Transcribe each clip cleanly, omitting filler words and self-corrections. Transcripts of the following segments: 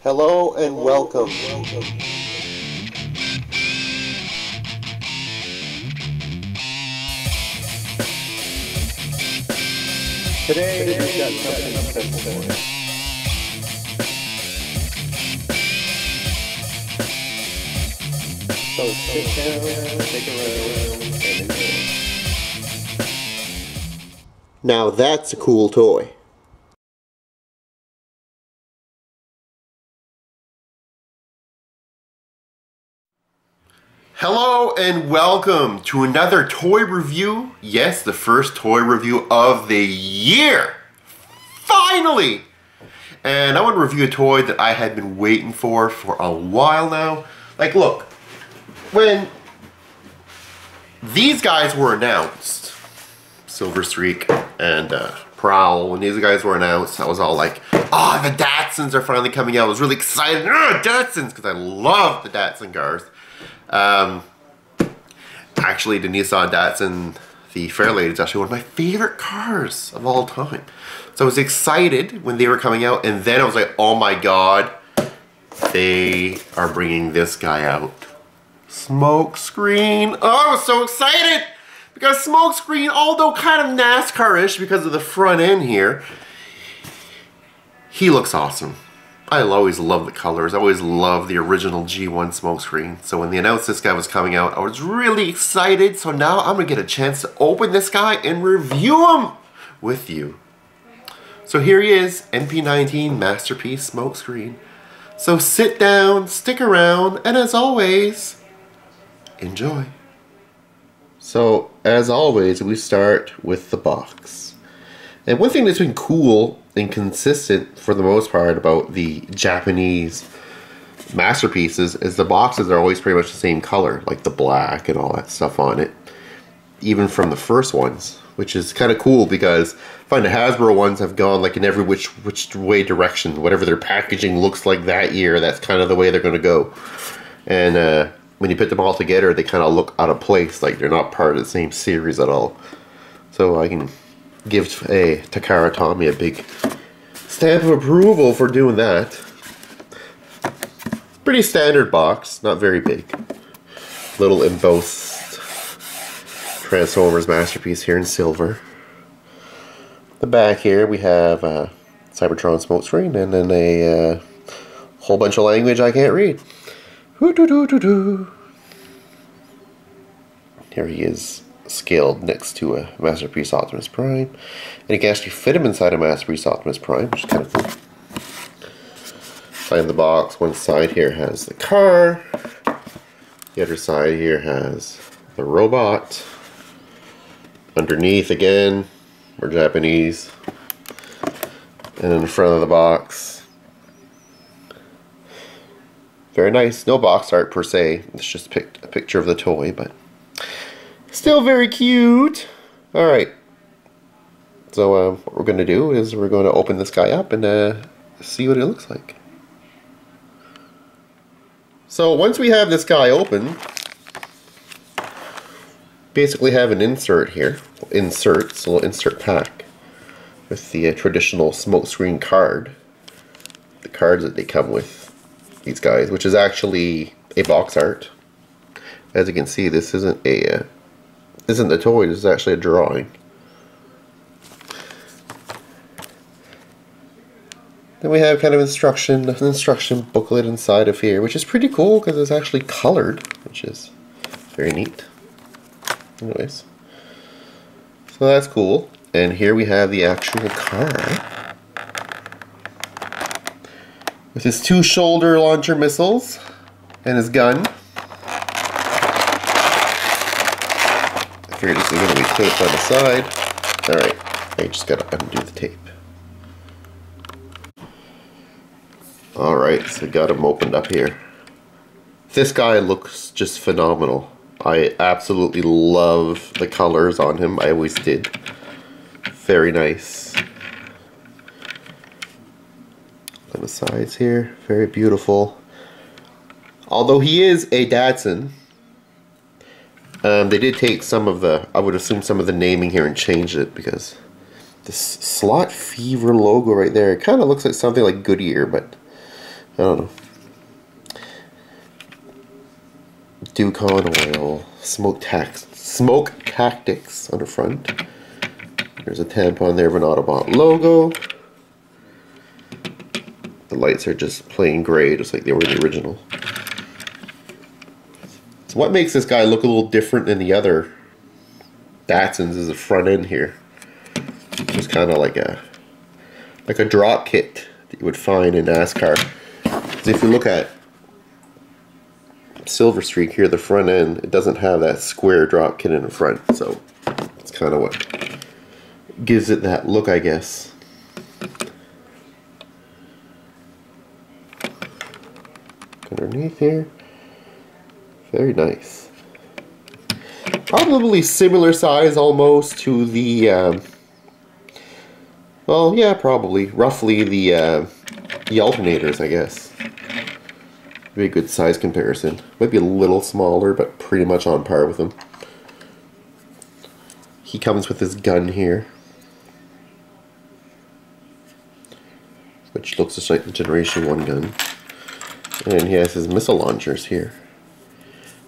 Hello and welcome. Today we've got something simple for you. So sit down, take a round, and enjoy. Now that's a cool toy. Hello and welcome to another toy review. Yes, the first toy review of the year. Finally! And I want to review a toy that I had been waiting for a while now. Like, look, when these guys were announced, Silver Streak and Prowl, when these guys were announced, I was all like, oh, the Datsuns are finally coming out. I was really excited. Datsuns, because I love the Datsun cars. Actually, the Nissan Datsun, the Fairlady, is actually one of my favorite cars of all time. So I was excited when they were coming out, and then I was like, oh my god, they are bringing this guy out. Smokescreen. Oh, I was so excited! Because Smokescreen, although kind of NASCAR-ish because of the front end here, he looks awesome. I always love the colors. I always love the original G1 Smokescreen. So when they announced this guy was coming out, I was really excited. So now I'm going to get a chance to open this guy and review him with you. So here he is, NP19 Masterpiece Smokescreen. So sit down, stick around, and as always, enjoy. So as always, we start with the box. And one thing that's been cool and consistent for the most part about the Japanese masterpieces is the boxes are always pretty much the same color, like the black and all that stuff on it, even from the first ones, which is kind of cool because I find the Hasbro ones have gone like in every which way direction. Whatever their packaging looks like that year, that's kind of the way they're going to go. And when you put them all together, they kind of look out of place, like they're not part of the same series at all. So I can give Takara Tommy a big stamp of approval for doing that. Pretty standard box, not very big. Little embossed Transformers Masterpiece here in silver. The back here we have Cybertron Smokescreen and then a whole bunch of language I can't read. Here he is, scaled next to a Masterpiece Optimus Prime, and you can actually fit him inside a Masterpiece Optimus Prime, which is kind of cool. Side of the box, one side here has the car, the other side here has the robot. Underneath again, we're Japanese, and in the front of the box, very nice. No box art per se, it's just a picture of the toy, but still very cute. Alright, so what we're going to do is we're going to open this guy up and see what it looks like. So once we have this guy open, basically have an insert here. Inserts, a little insert pack with the traditional Smokescreen card. The cards that they come with, these guys, which is actually a box art. As you can see, this isn't a the toy, this is actually a drawing. Then we have kind of an instruction booklet inside of here, which is pretty cool because it's actually colored, which is very neat. Anyways, so that's cool. And here we have the actual car with his 2 shoulder launcher missiles and his gun. Here, this is going to be taped on the side. Alright, I just gotta undo the tape. Alright, so got him opened up here. This guy looks just phenomenal. I absolutely love the colors on him. I always did. Very nice. On the sides here, very beautiful. Although he is a Datsun, they did take some of the, I would assume some of the naming here and change it because this Slot Fever logo right there, it kind of looks like something like Goodyear, but I don't know. Ducon oil, smoke tactics on the front. There's a tampon there of an Autobot logo. The lights are just plain gray, just like they were in the original. So what makes this guy look a little different than the other Datsuns is the front end here. It's kind of like a drop kit that you would find in NASCAR. Because if you look at Silver Streak here, the front end, it doesn't have that square drop kit in the front, so it's kind of what gives it that look, I guess. Underneath here, very nice. Probably similar size almost to the, well, yeah, probably, roughly the alternators, I guess. Very good size comparison. Might be a little smaller, but pretty much on par with them. He comes with his gun here, which looks just like the Generation 1 gun. And he has his missile launchers here.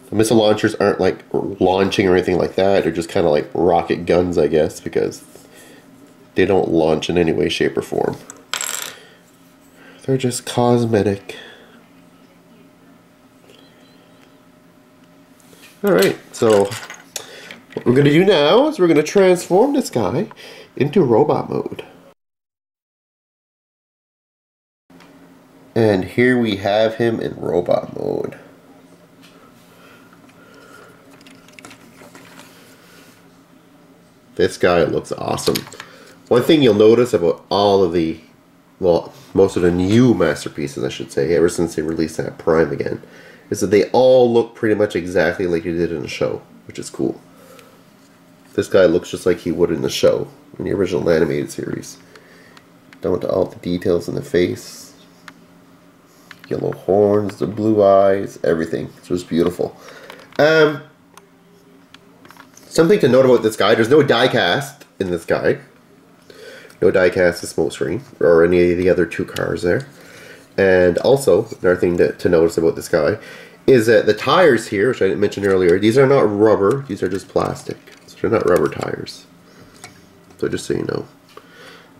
The missile launchers aren't like launching or anything like that. They're just kind of like rocket guns, I guess, because they don't launch in any way, shape, or form. They're just cosmetic. Alright, so what we're going to do now is we're going to transform this guy into robot mode. And here we have him in robot mode. This guy looks awesome. One thing you'll notice about all of the, well, most of the new masterpieces, I should say, ever since they released that Prime again, is that they all look pretty much exactly like they did in the show, which is cool. This guy looks just like he would in the show, in the original animated series. Down to all the details in the face. Yellow horns, the blue eyes, everything. It's just beautiful. Something to note about this guy, there's no die cast in this guy. No die cast of Smokescreen, or any of the other two cars there. And also, another thing to notice about this guy is that the tires here, which I didn't mention earlier, these are not rubber, these are just plastic. So they're not rubber tires. So just so you know.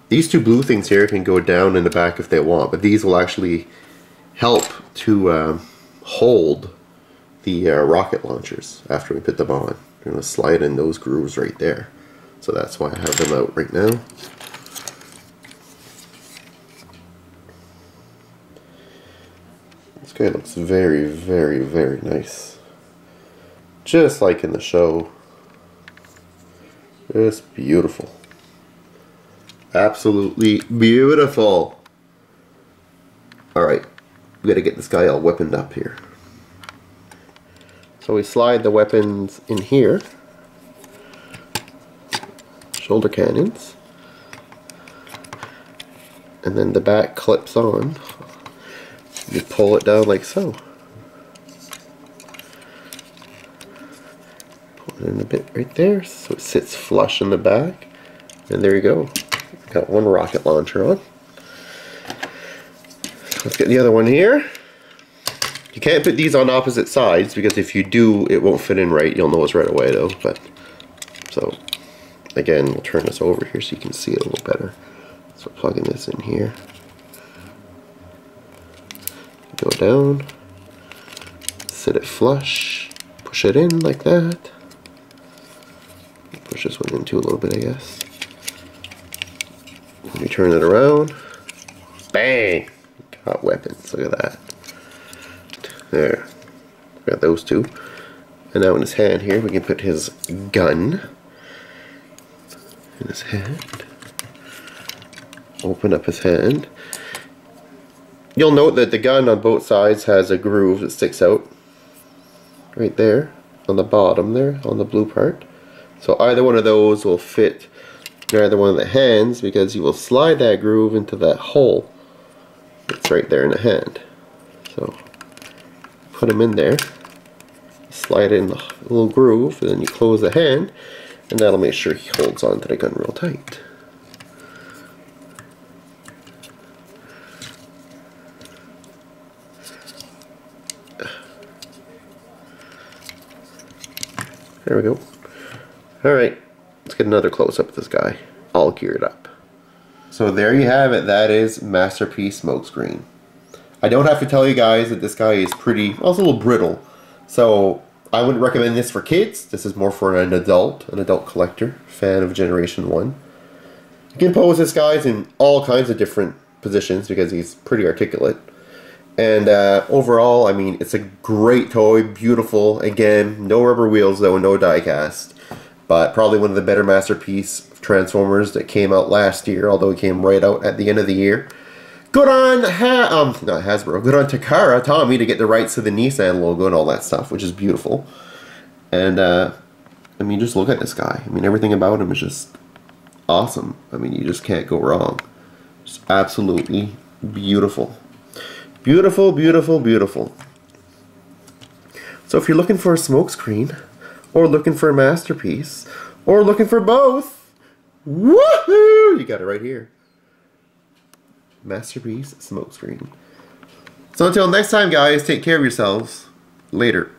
These two blue things here can go down in the back if they want, but these will actually help to hold the rocket launchers after we put them on. We're going to slide in those grooves right there. So that's why I have them out right now. This guy looks very, very, very nice. Just like in the show. Just beautiful. Absolutely beautiful. Alright, we gotta get this guy all weaponed up here. So we slide the weapons in here. Shoulder cannons. And then the back clips on. You pull it down like so. Pull it in a bit right there so it sits flush in the back. And there you go. Got one rocket launcher on. Let's get the other one here. You can't put these on opposite sides because if you do, it won't fit in right. You'll notice right away though. But so again, we'll turn this over here so you can see it a little better. So plugging this in here. Go down. Sit it flush. Push it in like that. Push this one in too a little bit, I guess. When you turn it around, bang! Got weapons. Look at that. There. Got those two. And now in his hand here, we can put his gun in his hand. Open up his hand. You'll note that the gun on both sides has a groove that sticks out. Right there. On the bottom there, on the blue part. So either one of those will fit in either one of the hands because you will slide that groove into that hole that's right there in the hand. So put them in there, slide it in the little groove, and then you close the hand, and that'll make sure he holds on to the gun real tight. There we go. Alright, let's get another close-up of this guy, all geared up. So there you have it, that is Masterpiece Smokescreen. I don't have to tell you guys that this guy is pretty, also a little brittle. So I wouldn't recommend this for kids. This is more for an adult collector, fan of Generation 1. You can pose this guy in all kinds of different positions because he's pretty articulate. And overall, I mean, it's a great toy, beautiful. Again, no rubber wheels though, no die cast. But probably one of the better Masterpiece Transformers that came out last year, although it came right out at the end of the year. Good on not Hasbro, good on Takara, Tommy, to get the rights to the Nissan logo and all that stuff, which is beautiful. And I mean, just look at this guy. I mean, everything about him is just awesome. I mean, you just can't go wrong. Just absolutely beautiful. Beautiful, beautiful, beautiful. So if you're looking for a Smokescreen, or looking for a Masterpiece, or looking for both, woohoo! You got it right here. Masterpiece Smokescreen. So until next time, guys, take care of yourselves. Later.